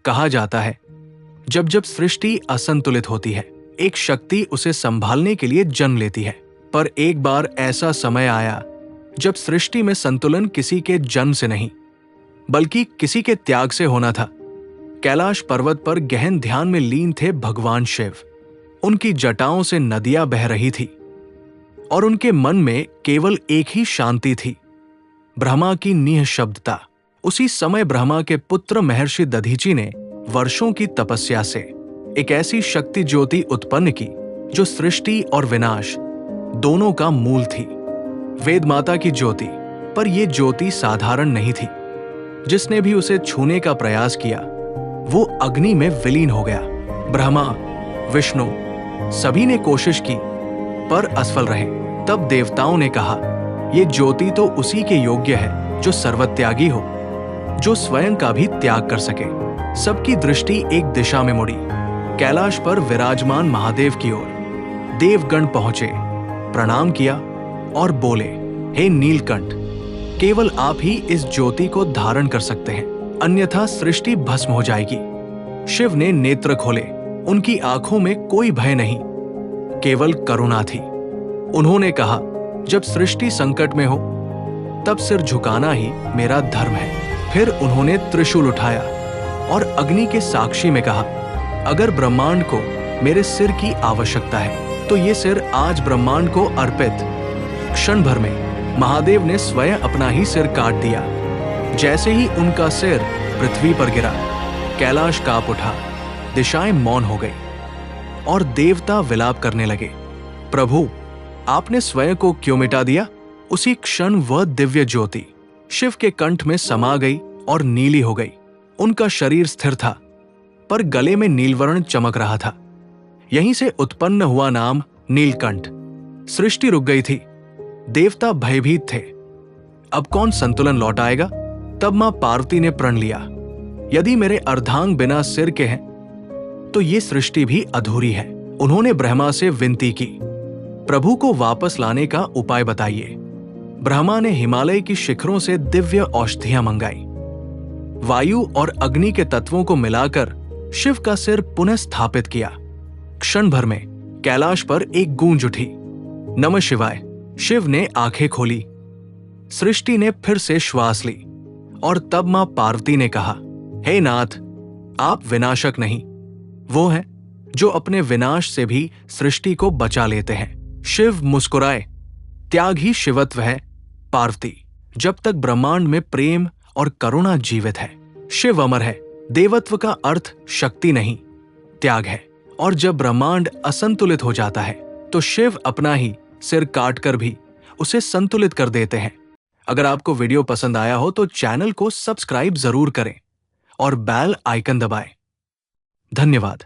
कहा जाता है जब जब सृष्टि असंतुलित होती है, एक शक्ति उसे संभालने के लिए जन्म लेती है। पर एक बार ऐसा समय आया जब सृष्टि में संतुलन किसी के जन्म से नहीं बल्कि किसी के त्याग से होना था। कैलाश पर्वत पर गहन ध्यान में लीन थे भगवान शिव। उनकी जटाओं से नदियां बह रही थी और उनके मन में केवल एक ही शांति थी, ब्रह्मा की निःशब्दता। उसी समय ब्रह्मा के पुत्र महर्षि दधीचि ने वर्षों की तपस्या से एक ऐसी शक्ति ज्योति उत्पन्न की जो सृष्टि और विनाश दोनों का मूल थी। वेद माता की ज्योति, पर यह ज्योति साधारण नहीं थी। जिसने भी उसे छूने का प्रयास किया वो अग्नि में विलीन हो गया। ब्रह्मा, विष्णु सभी ने कोशिश की पर असफल रहे। तब देवताओं ने कहा, यह ज्योति तो उसी के योग्य है जो सर्वत्यागी हो, जो स्वयं का भी त्याग कर सके। सबकी दृष्टि एक दिशा में मुड़ी, कैलाश पर विराजमान महादेव की ओर। देवगण पहुंचे, प्रणाम किया और बोले, हे नीलकंठ, केवल आप ही इस ज्योति को धारण कर सकते हैं, अन्यथा सृष्टि भस्म हो जाएगी। शिव ने नेत्र खोले। उनकी आंखों में कोई भय नहीं, केवल करुणा थी। उन्होंने कहा, जब सृष्टि संकट में हो तब सिर झुकाना ही मेरा धर्म है। फिर उन्होंने त्रिशूल उठाया और अग्नि के साक्षी में कहा, अगर ब्रह्मांड को मेरे सिर की आवश्यकता है तो ये सिर आज ब्रह्मांड को अर्पित। क्षण भर में महादेव ने स्वयं अपना ही सिर काट दिया। जैसे ही उनका सिर पृथ्वी पर गिरा, कैलाश कांप उठा, दिशाएं मौन हो गई और देवता विलाप करने लगे, प्रभु आपने स्वयं को क्यों मिटा दिया? उसी क्षण वह दिव्य ज्योति शिव के कंठ में समा गई और नीली हो गई। उनका शरीर स्थिर था पर गले में नीलवर्ण चमक रहा था। यहीं से उत्पन्न हुआ नाम नीलकंठ। सृष्टि रुक गई थी, देवता भयभीत थे। अब कौन संतुलन लौटाएगा? तब मां पार्वती ने प्रण लिया, यदि मेरे अर्धांग बिना सिर के हैं तो ये सृष्टि भी अधूरी है। उन्होंने ब्रह्मा से विनती की, प्रभु को वापस लाने का उपाय बताइए। ब्रह्मा ने हिमालय की शिखरों से दिव्य औषधियां मंगाई। वायु और अग्नि के तत्वों को मिलाकर शिव का सिर पुनः स्थापित किया। क्षण भर में कैलाश पर एक गूंज उठी, नमः शिवाय। शिव ने आंखें खोली, सृष्टि ने फिर से श्वास ली और तब मां पार्वती ने कहा, हे नाथ, आप विनाशक नहीं, वो हैं जो अपने विनाश से भी सृष्टि को बचा लेते हैं। शिव मुस्कुराए, त्याग ही शिवत्व है पार्वती। जब तक ब्रह्मांड में प्रेम और करुणा जीवित है, शिव अमर है। देवत्व का अर्थ शक्ति नहीं, त्याग है। और जब ब्रह्मांड असंतुलित हो जाता है तो शिव अपना ही सिर काटकर भी उसे संतुलित कर देते हैं। अगर आपको वीडियो पसंद आया हो तो चैनल को सब्सक्राइब जरूर करें और बेल आइकन दबाएं। धन्यवाद।